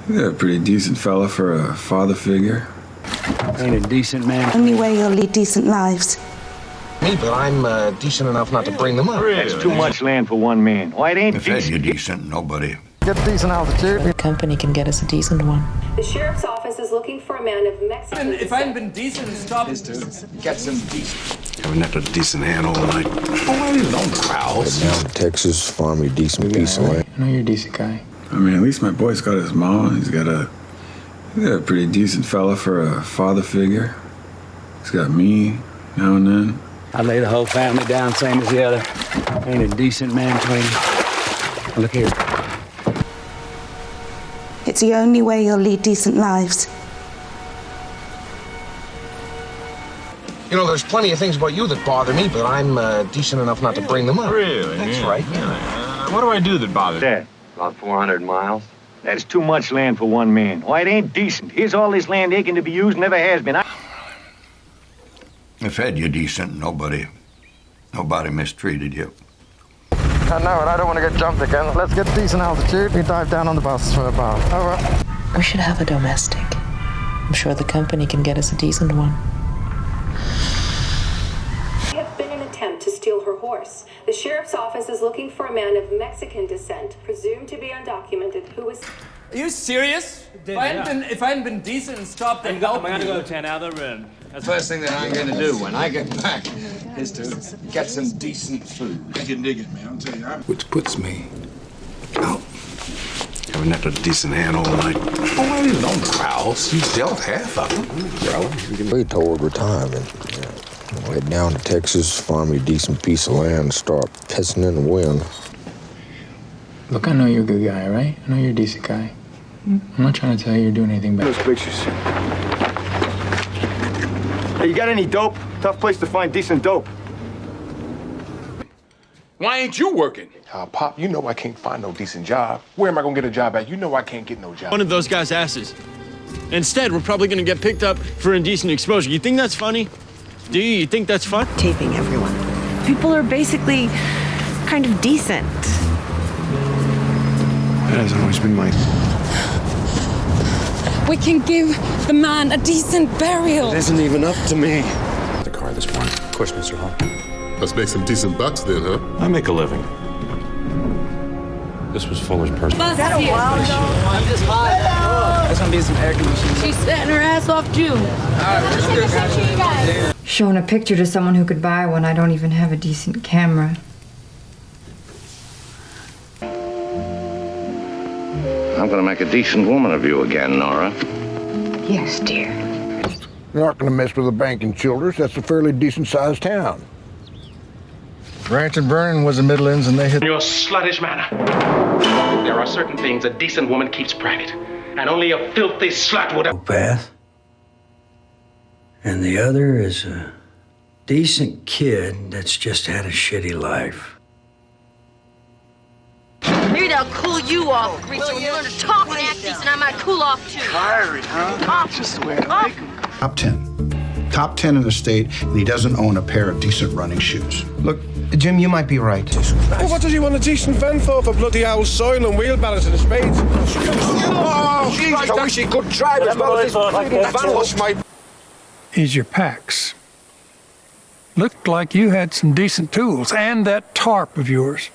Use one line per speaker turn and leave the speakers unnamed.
You're a pretty decent fella for a father figure.
Ain't a decent man.
Only way you'll lead decent lives.
Me, but I'm decent enough not to bring them up.
That's too much land for one man. Why, it ain't
If
decent.
you're decent, nobody.
Get decent altitude.
The company can get us a decent one.
The sheriff's office is looking for a man of Mexican descent.
If I hadn't been decent, stop.
Get some decent.
Haven't had a decent hand all night. Oh, I didn't own the house.
Down in Texas, farm me a decent piece of land.
I know you're a decent guy.
I mean, at least my boy's got his mama. He's a pretty decent fella for a father figure. He's got me now and then.
I lay the whole family down same as the other. Ain't a decent man between. Look here.
It's the only way you'll lead decent lives.
You know, there's plenty of things about you that bother me, but I'm decent enough not to bring them up.
Really?
That's
yeah.
right.
Yeah. What do I do that bothers you?
That.
About 400 miles.
That's too much land for one man. Why, it ain't decent. Here's all this land aching to be used, never has been.
If you're decent, nobody mistreated you.
I know it. I don't want to get jumped again. Let's get decent altitude. We dive down on the bus for a bath. Over.
We should have a domestic. I'm sure the company can get us a decent one.
There have been an attempt to steal her horse. The sheriff's office is looking for a man of Mexican descent, presumed to be undocumented, who was...
Are you serious? If I hadn't been decent and stopped and helped
I'm gonna go 10 out of the room.
The first thing that I'm gonna do when I get back is to get some decent food.
I can dig it, man. I'll tell you.
Which puts me out. Haven't had a decent hand all night. Oh, I didn't own the house. You dealt half of it.
Way toward retirement. Head down to Texas, farm me a decent piece of land, and start pissing in the wind.
Look, I know you're a good guy, right? I know you're a decent guy. I'm not trying to tell you you're doing anything bad.
Those pictures. Hey, you got any dope? Tough place to find decent dope.
Why ain't you working?
Pop, you know I can't find no decent job. Where am I gonna get a job at? You know I can't get no job.
One of those guys' asses. Instead, we're probably gonna get picked up for indecent exposure. You think that's funny? Do you? You think that's fun?
Taping everyone. People are basically kind of decent.
That hasn't always been my...
We can give the man a decent burial.
It isn't even up to me.
The car this morning. Of course, Mr. Hall. Let's make some decent bucks then, huh?
I make a living. This was Fuller's person.
Is that a wild dog?
I'm just hot. There's gonna be some air conditioning.
She's setting her ass off, too.
Showing a picture to someone who could buy one, I don't even have a decent camera.
I'm gonna make a decent woman of you again, Nora.
Yes, dear.
You're not going to mess with a bank in Childers. That's a fairly decent-sized town.
Branch and Vernon was the Midlands, and they hit...
Your sluttish manner. There are certain things a decent woman keeps private, and only a filthy slut would have...
Path. And the other is a decent kid that's just had a shitty life.
Maybe that'll cool you off, Greaser. When you learn to talk and act decent, I might cool off, too.
Tired, huh? Just the way I like them.
Top 10. Top 10 in the state, and he doesn't own a pair of decent running shoes.
Look, Jim, you might be right.
Well, what does he want a decent van for bloody old soil and wheelbarrows and a spade?
Oh, Jesus, I wish he could drive as well as this van was my...
Is your packs. Looked like you had some decent tools, and that tarp of yours.